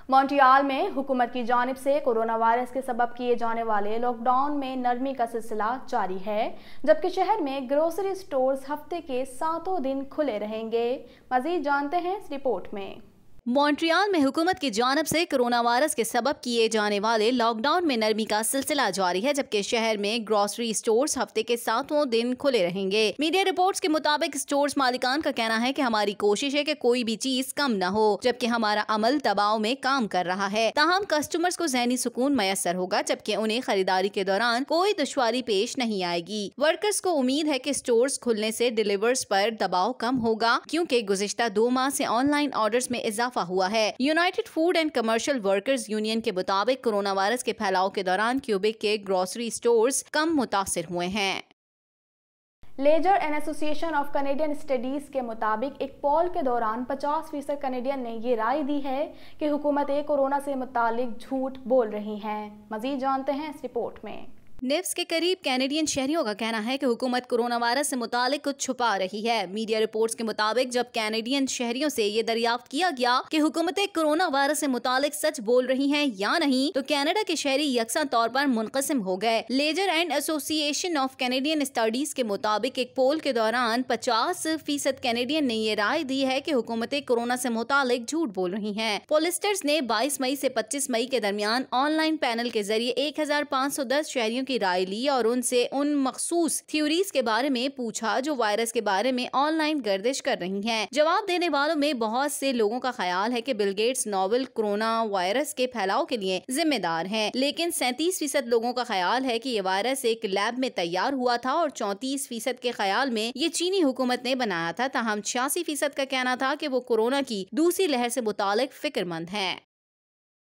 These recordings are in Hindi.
मॉन्ट्रियल में हुकूमत की जानिब से कोरोना वायरस के सबब किए जाने वाले लॉकडाउन में नरमी का सिलसिला जारी है, जबकि शहर में ग्रोसरी स्टोर्स हफ्ते के 7 दिन खुले रहेंगे। मजीद जानते हैं इस रिपोर्ट में। मॉन्ट्रियल में हुकूमत की जानिब से कोरोना वायरस के सबब किए जाने वाले लॉकडाउन में नरमी का सिलसिला जारी है, जबकि शहर में ग्रोसरी स्टोर्स हफ्ते के 7 दिन खुले रहेंगे। मीडिया रिपोर्ट्स के मुताबिक स्टोर्स मालिकान का कहना है कि हमारी कोशिश है कि कोई भी चीज कम न हो, जबकि हमारा अमल दबाव में काम कर रहा है। ताहम कस्टमर्स को ज़हनी सुकून मैसर होगा, जबकि उन्हें खरीदारी के दौरान कोई दुश्वारी पेश नहीं आएगी। वर्कर्स को उम्मीद है कि स्टोर्स खुलने से डिलीवर्स पर दबाव कम होगा, क्योंकि गुज़िश्ता 2 माह से ऑनलाइन ऑर्डर्स में इजाफा हुआ है। United food and commercial workers union के मुताबिक कोरोना वायरस के फैलाव के दौरान क्यूबिक के ग्रोसरी स्टोर्स कम मुतासिर हुए हैं। Leger and association of Canadian studies के मुताबिक एक पोल के दौरान 50% कैनेडियन ने ये राय दी है कि हुकूमतें कोरोना से मुतालिक झूठ बोल रही हैं। मजीद जानते हैं इस रिपोर्ट में। निफ्स के करीब कैनेडियन शहरियों का कहना है कि हुकूमत कोरोना वायरस से मुतालिक कुछ छुपा रही है। मीडिया रिपोर्ट्स के मुताबिक जब कैनेडियन शहरियों से ये दरियाफ्त किया गया कि हुकूमतें कोरोना वायरस से मुतालिक सच बोल रही हैं या नहीं, तो कनाडा के शहरी यकसा तौर पर मुनक़सिम हो गए। Leger and association of Canadian studies के मुताबिक एक पोल के दौरान 50% कैनेडियन ने ये राय दी है कि हुकूमतें कोरोना से मुतालिक झूठ बोल रही हैं। पोलिस्टर्स ने 22 मई से 25 मई के दरमियान ऑनलाइन पैनल के जरिए 1510 शहरियों की राय ली और उनसे उन मखसूस थ्योरीज के बारे में पूछा जो वायरस के बारे में ऑनलाइन गर्दिश कर रही हैं। जवाब देने वालों में बहुत से लोगों का ख्याल है कि Bill Gates novel corona virus के फैलाव के लिए जिम्मेदार हैं, लेकिन 37% लोगों का ख्याल है कि ये वायरस एक लैब में तैयार हुआ था और 34% के ख्याल में ये चीनी हुकूमत ने बनाया था। ताहम 86% का कहना था कि वो कोरोना की दूसरी लहर से मुतालिक फिक्रमंद है।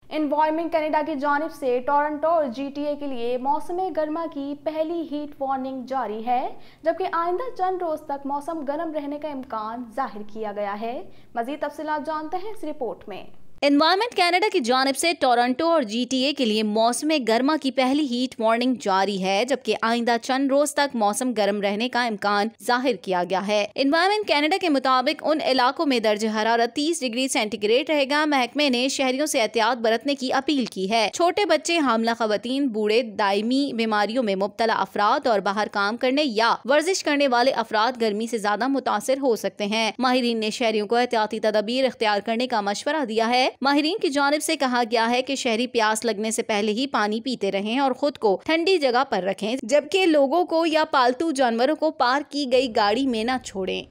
एनवायरमेंट कनाडा की जानिब से टोरंटो और GTA के लिए मौसम गर्मा की पहली हीट वार्निंग जारी है, जबकि आइंदा चंद रोज तक मौसम गर्म रहने का इम्कान जाहिर किया गया है। मजीद तफसीलात जानते हैं इस रिपोर्ट में। एनवायरमेंट कनाडा की जानिब से टोरंटो और GTA के लिए मौसम गर्मा की पहली हीट वार्निंग जारी है, जबकि आइंदा चंद रोज तक मौसम गर्म रहने का इम्कान जाहिर किया गया है। एनवायरमेंट कनाडा के मुताबिक उन इलाकों में दर्ज हरारत 30 डिग्री सेंटीग्रेड रहेगा। महकमे ने शहरियों से एहतियात बरतने की अपील की है। छोटे बच्चे, हामला खवातीन, बूढ़े, दायमी बीमारियों में मुब्तला अफराद और बाहर काम करने या वर्जिश करने वाले अफराद गर्मी से ज्यादा मुतासिर हो सकते हैं। माहिरीन ने शहरियों को एहतियाती तदबीर इख्तियार करने का मशवरा दिया है। माहिरीन की जानिब से कहा गया है कि शहरी प्यास लगने से पहले ही पानी पीते रहें और खुद को ठंडी जगह पर रखें, जबकि लोगों को या पालतू जानवरों को पार्क की गई गाड़ी में न छोड़ें।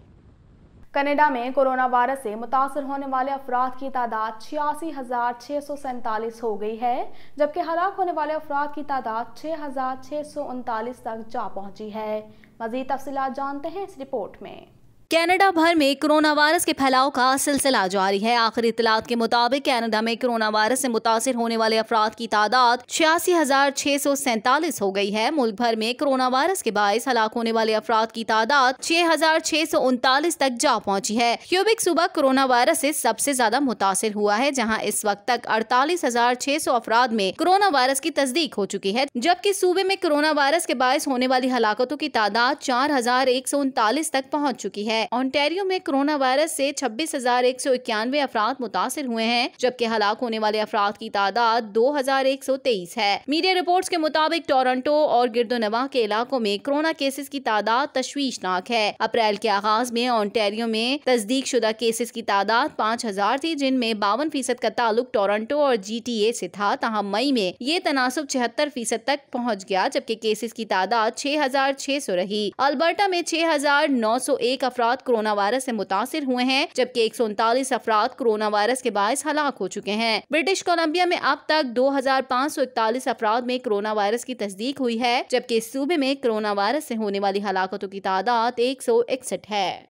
कनाडा में कोरोना वायरस से मुतासर होने वाले अफराद की तादाद 86,647 हो गई है, जबकि हलाक होने वाले अफराद की तादाद 6,639 तक जा पहुंची है। मजीद तफसीलात जानते हैं इस रिपोर्ट में। कनाडा भर में कोरोना वायरस के फैलाव का सिलसिला जारी है। आखिरी इत्तलात के मुताबिक कनाडा में कोरोना वायरस से मुतासिर होने वाले अफराद की तादाद 86,647 हो गई है। मुल्क भर में कोरोना वायरस के बायस हलाक होने वाले अफराद की तादाद 6,639 तक जा पहुंची है। क्यूबिक सूबा कोरोना वायरस से सबसे ज्यादा मुतासिर हुआ है, जहां इस वक्त तक 48,600 अफराद में कोरोना वायरस की तस्दीक हो चुकी है, जबकि सूबे में कोरोना वायरस के बायस होने वाली हलाकतों की तादाद 4,139 तक पहुँच चुकी है। ओंटारियो में कोरोना वायरस से 26,191 अफराद मुतासिर हुए हैं, जबकि हलाक होने वाले अफराद की तादाद 2,123 है। मीडिया रिपोर्ट्स के मुताबिक टोरंटो और गिरदोनवा के इलाकों में कोरोना केसेस की तादाद तशवीशनाक है। अप्रैल के आगाज में ओंटारियो में तस्दीक शुदा केसेस की तादाद 5,000 थी, जिनमें 52% का ताल्लुक टोरंटो और GTA से था। तहम मई में ये तनासुब 76% तक पहुँच गया, जबकि केसेस की तादाद 6,600 रही। अल्बर्टा में 6,901 अफराद कोरोना वायरस से मुतासिर हुए हैं, जबकि 139 अफराद कोरोना वायरस के बायस हलाक हो चुके हैं। ब्रिटिश कोलंबिया में अब तक 2,541 अफराद में कोरोना वायरस की तस्दीक हुई है, जबकि इस सूबे में कोरोना वायरस से होने वाली हलाकतों की तादाद 161 है।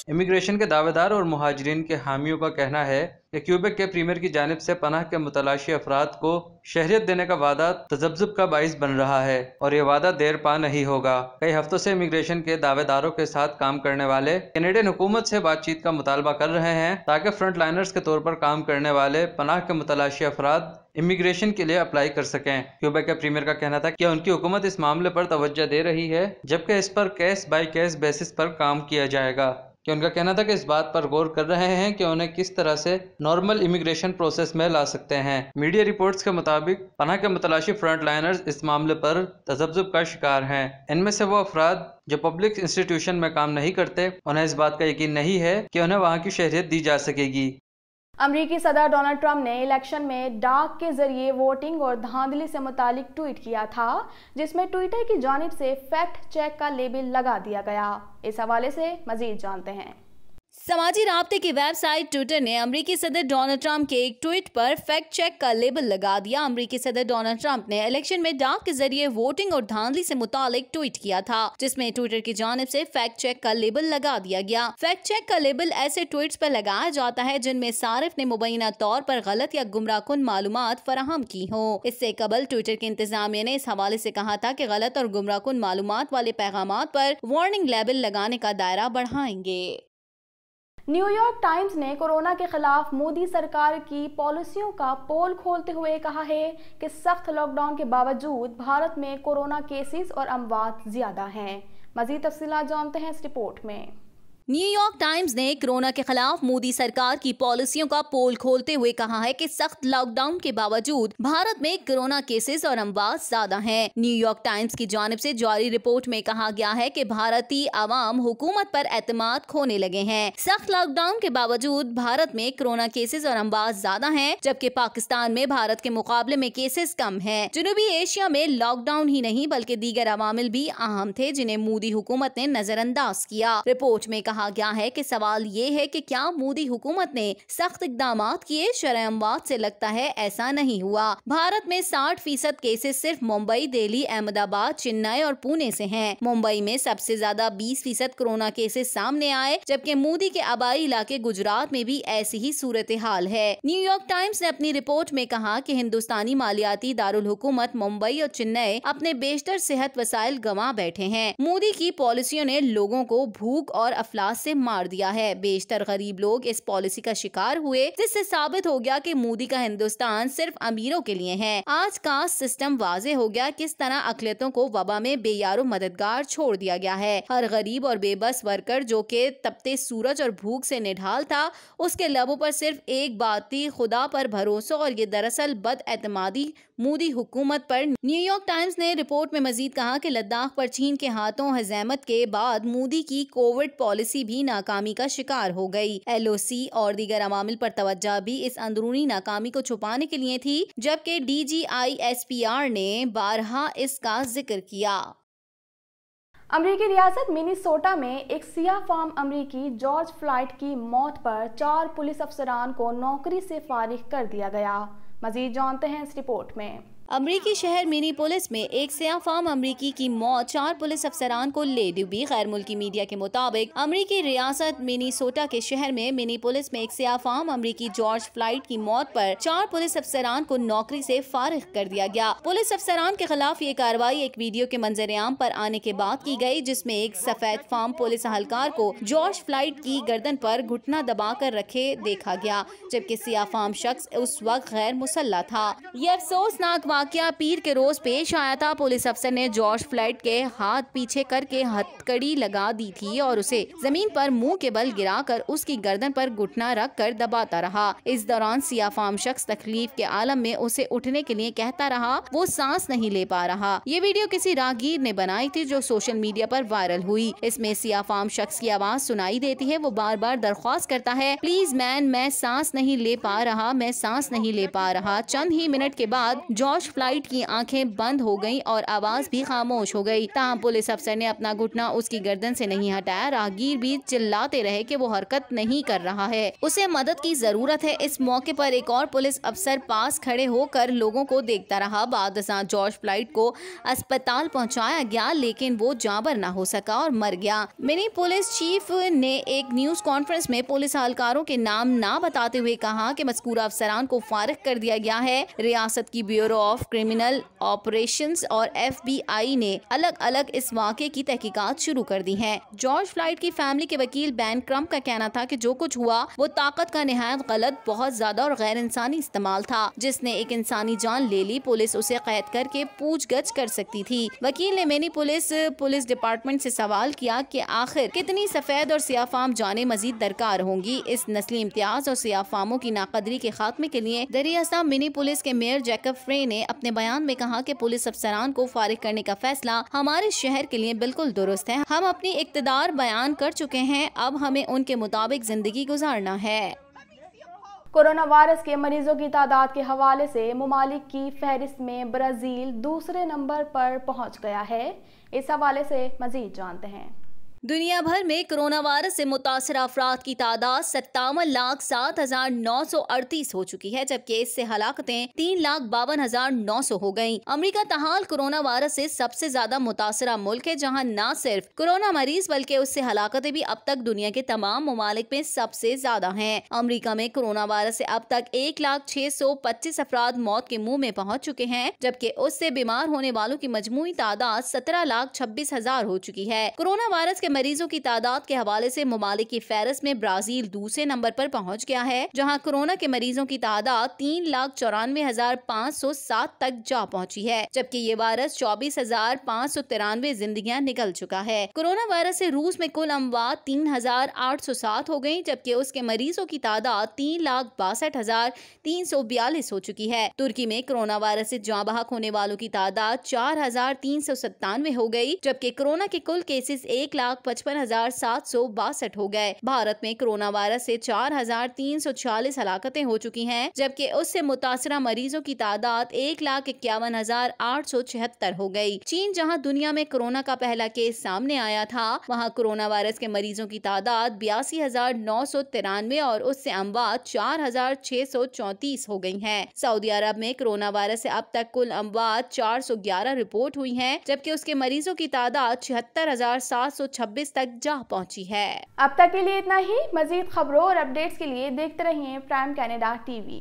इमिग्रेशन के दावेदार और मुहाजिरीन के हामियों का कहना है कि क्यूबेक के प्रीमियर की जानिब से पनाह के मुतलाशी अफराद को शहरियत देने का वादा तजब्जुब का बाइस बन रहा है और ये वादा देर पा नहीं होगा। कई हफ्तों से इमिग्रेशन के दावेदारों के साथ काम करने वाले कैनेडियन हुकूमत से बातचीत का मुतालबा कर रहे हैं ताकि फ्रंट लाइनर्स के तौर पर काम करने वाले पनाह के मुतलाशी अफराद इमिग्रेशन के लिए अप्लाई कर सकें। क्यूबेक के प्रीमियर का कहना था कि उनकी हुकूमत इस मामले पर तवज्जो दे रही है, जबकि इस पर केस बाय केस बेसिस पर काम किया जाएगा। कि उनका कहना था कि इस बात पर गौर कर रहे हैं कि उन्हें किस तरह से नॉर्मल इमिग्रेशन प्रोसेस में ला सकते हैं। मीडिया रिपोर्ट्स के मुताबिक पनाह के मुतलाशी फ्रंट लाइनर्स इस मामले पर तजब्जुब का शिकार हैं। इनमें से वो अफराद जो पब्लिक इंस्टीट्यूशन में काम नहीं करते, उन्हें इस बात का यकीन नहीं है कि उन्हें वहाँ की शहरियत दी जा सकेगी। अमेरिकी सदर डोनाल्ड ट्रंप ने इलेक्शन में डाक के जरिए वोटिंग और धांधली से मुतालिक ट्वीट किया था, जिसमें ट्विटर की जानिब से फैक्ट चेक का लेबल लगा दिया गया। इस हवाले से मजीद जानते हैं। समाजी राब्ते की वेबसाइट ट्विटर ने अमेरिकी सदर डोनाल्ड ट्रंप के एक ट्वीट पर फैक्ट चेक का लेबल लगा दिया। अमेरिकी सदर डोनाल्ड ट्रंप ने इलेक्शन में डाक के जरिए वोटिंग और धांधली से मुतालिक ट्वीट किया था, जिसमें ट्विटर की जानिब से फैक्ट चेक का लेबल लगा दिया गया। फैक्ट चेक का लेबल ऐसे ट्वीट्स पर लगाया जाता है जिनमें सारिफ ने मुबैना तौर पर गलत या गुमराहकुन मालूमात फराहम की हो। इससे कबल ट्विटर की इंतजामिया ने इस हवाले से कहा था कि गलत और गुमराहकुन मालूमात वाले पैगामात पर वार्निंग लेबल लगाने का दायरा बढ़ाएंगे। न्यूयॉर्क टाइम्स ने कोरोना के खिलाफ मोदी सरकार की पॉलिसियों का पोल खोलते हुए कहा है कि सख्त लॉकडाउन के बावजूद भारत में कोरोना केसेस और अमवात ज्यादा हैं। मजीद तफसीलात जानते हैं इस रिपोर्ट में। न्यूयॉर्क टाइम्स ने कोरोना के खिलाफ मोदी सरकार की पॉलिसियों का पोल खोलते हुए कहा है कि सख्त लॉकडाउन के बावजूद भारत में कोरोना केसेस और अमवात ज्यादा हैं। न्यूयॉर्क टाइम्स की जानिब से जारी रिपोर्ट में कहा गया है कि भारतीय आवाम हुकूमत पर एतमाद खोने लगे हैं। सख्त लॉकडाउन के बावजूद भारत में कोरोना केसेस और अमवात ज्यादा हैं, जबकि पाकिस्तान में भारत के मुकाबले में केसेस कम हैं। जनूबी एशिया में लॉकडाउन ही नहीं बल्कि दीगर अवामिल भी अहम थे, जिन्हें मोदी हुकूमत ने नजरअंदाज किया। रिपोर्ट में कहा गया है कि सवाल ये है कि क्या मोदी हुकूमत ने सख्त इकदाम किए? शरह अमवात से लगता है ऐसा नहीं हुआ। भारत में 60% केसेस सिर्फ मुंबई, दिल्ली, अहमदाबाद, चेन्नई और पुणे से हैं। मुंबई में सबसे ज्यादा 20% कोरोना केसेस सामने आए, जबकि मोदी के आबाई इलाके गुजरात में भी ऐसी ही सूरत हाल है। न्यूयॉर्क टाइम्स ने अपनी रिपोर्ट में कहा कि हिंदुस्तानी मालियाती दारुल हुकूमत मुंबई और चेन्नई अपने बेशतर सेहत वसाइल गंवा बैठे हैं। मोदी की पॉलिसियों ने लोगों को भूख और अफलास से मार दिया है। बेशतर गरीब लोग इस पॉलिसी का शिकार हुए, जिससे साबित हो गया कि मोदी का हिंदुस्तान सिर्फ अमीरों के लिए है। आज का सिस्टम वाजे हो गया किस तरह अकलियतों को वबा में बेयारो मददगार छोड़ दिया गया है। हर गरीब और बेबस वर्कर जो कि तपते सूरज और भूख से निढाल था, उसके लबों पर सिर्फ एक बात थी, खुदा पर भरोसा, और ये दरअसल बदएतमादी मोदी हुकूमत पर। न्यूयॉर्क टाइम्स ने रिपोर्ट में मजीद कहा कि लद्दाख पर चीन के हाथों हजामत के बाद मोदी की कोविड पॉलिसी भी नाकामी का शिकार हो गई। LOC और दीगर अवामिल पर तवज्जो भी इस अंदरूनी नाकामी को छुपाने के लिए थी, जबकि DGISPR ने बारहा इसका जिक्र किया। अमरीकी रियासत मिनीसोटा में एक सियाह फार्म अमरीकी जॉर्ज फ्लॉयड की मौत पर 4 पुलिस अफसरान को नौकरी से फारिग कर दिया गया। मजीद जानते हैं इस रिपोर्ट में। अमरीकी शहर मिनीपोलिस में एक सियाह फार्म अमरीकी की मौत 4 पुलिस अफसरान को ले डूबी। गैर मुल्की मीडिया के मुताबिक अमरीकी रियासत मिनीसोटा के शहर में मिनीपोलिस में एक सियाह फार्म अमरीकी जॉर्ज फ्लॉयड की मौत पर 4 पुलिस अफसरान को नौकरी से फारिग कर दिया गया। पुलिस अफसरान के खिलाफ ये कार्रवाई एक वीडियो के मंजर-ए-आम पर आने के बाद की गई, जिसमें एक सफेद फार्म पुलिस अहलकार को जॉर्ज फ्लॉयड की गर्दन पर घुटना दबाकर रखे देखा गया, जबकि सियाह फार्म शख्स उस वक्त गैर मुसल्ला था। ये अफसोसनाक वाकया पीर के रोज पेश आया था। पुलिस अफसर ने जॉर्ज फ्लॉयड के हाथ पीछे करके हथकड़ी लगा दी थी और उसे जमीन पर मुंह के बल गिराकर उसकी गर्दन पर घुटना रख कर दबाता रहा। इस दौरान सियाह फार्म शख्स तकलीफ के आलम में उसे उठने के लिए कहता रहा, वो सांस नहीं ले पा रहा। ये वीडियो किसी राहगीर ने बनाई थी जो सोशल मीडिया पर वायरल हुई। इसमें सियाह फार्म शख्स की आवाज सुनाई देती है। वो बार बार दरख्वास्त करता है, प्लीज मैन, मैं सांस नहीं ले पा रहा, मैं सांस नहीं ले पा रहा। चंद ही मिनट के बाद जॉर्ज फ्लॉयड की आंखें बंद हो गईं और आवाज भी खामोश हो गई। ताहम पुलिस अफसर ने अपना घुटना उसकी गर्दन से नहीं हटाया। राहगीर भी चिल्लाते रहे कि वो हरकत नहीं कर रहा है, उसे मदद की जरूरत है। इस मौके पर एक और पुलिस अफसर पास खड़े होकर लोगों को देखता रहा। बाद जॉर्ज फ्लॉयड को अस्पताल पहुंचाया गया, लेकिन वो जाबर न हो सका और मर गया। मिनी पुलिस चीफ ने एक न्यूज कॉन्फ्रेंस में पुलिस एहलकारों के नाम ना बताते हुए कहा कि मज़कूरा अफसरान को फारिग कर दिया गया है। रियासत की bureau of of criminal operations और FBI ने अलग अलग इस वाक़े की तहकीकात शुरू कर दी है। जॉर्ज फ्लॉयड की फैमिली के वकील बेन क्रम्प का कहना था कि जो कुछ हुआ वो ताकत का निहायत गलत, बहुत ज्यादा और गैर इंसानी इस्तेमाल था, जिसने एक इंसानी जान ले ली। पुलिस उसे कैद करके पूछगछ कर सकती थी। वकील ने पुलिस डिपार्टमेंट से सवाल किया कि आखिर कितनी सफेद और सियाफाम जाने मजीद दरकार होंगी। इस नस्ली इम्तियाज और सियाफामों की नाकदरी के खात्मे के लिए दरियासा मिनी पुलिस के मेयर जैकब फ्रे ने अपने बयान में कहा कि पुलिस अफसरान को फारिग करने का फैसला हमारे शहर के लिए बिल्कुल दुरुस्त है। हम अपनी इक़्तिदार बयान कर चुके हैं, अब हमें उनके मुताबिक जिंदगी गुजारना है। कोरोना वायरस के मरीजों की तादाद के हवाले से मुमालिक की फहरिस्त में ब्राजील दूसरे नंबर पर पहुंच गया है। इस हवाले से मजीद जानते हैं। दुनिया भर में कोरोना वायरस से मुतासर अफराद की तादाद 57,07,938 हो चुकी है, जबकि इससे हलाकतें 3,52,900 हो गयी। अमरीका तहाल कोरोना वायरस से सबसे ज्यादा मुतासरा मुल्क है, जहां न सिर्फ कोरोना मरीज बल्कि उससे हलाकतें भी अब तक दुनिया के तमाम ममालिक में सबसे ज्यादा हैं। अमरीका में कोरोना वायरस से अब तक 1,625 अफराद मौत के मुंह में पहुँच चुके हैं, जबकि उससे बीमार होने वालों की मजमूई तादाद 17,26,000 हो चुकी है। कोरोना वायरस के मरीजों की तादाद के हवाले से ममालिक की फहरिस्त में ब्राजील दूसरे नंबर पर पहुंच गया है, जहां कोरोना के मरीजों की तादाद 3,94,507 तक जा पहुंची है, जबकि ये वायरस 24,593 जिंदगियां निकल चुका है। कोरोना वायरस से रूस में कुल अमवात 3,807 हो गयी, जबकि उसके मरीजों की तादाद 3,62,342 हो चुकी है। तुर्की में कोरोना वायरस से जाँ बहक होने वालों की तादाद 4,397 हो गयी, जबकि कोरोना के कुल केसेस 1,55,762 हो गए। भारत में कोरोना वायरस से 4,340 हलाकतें हो चुकी हैं, जबकि उससे मुतासरा मरीजों की तादाद 1,51,876 हो गई। चीन, जहां दुनिया में कोरोना का पहला केस सामने आया था, वहां कोरोना वायरस के मरीजों की तादाद 82,993 और उससे अमवात 4,634 हो गई हैं। सऊदी अरब में कोरोना वायरस से अब तक कुल अमवात 411 रिपोर्ट हुई हैं, जबकि उसके मरीजों की तादाद 76,726 तक जा पहुंची है। अब तक के लिए इतना ही। मजीद खबरों और अपडेट्स के लिए देखते रहिए प्राइम कनाडा टीवी।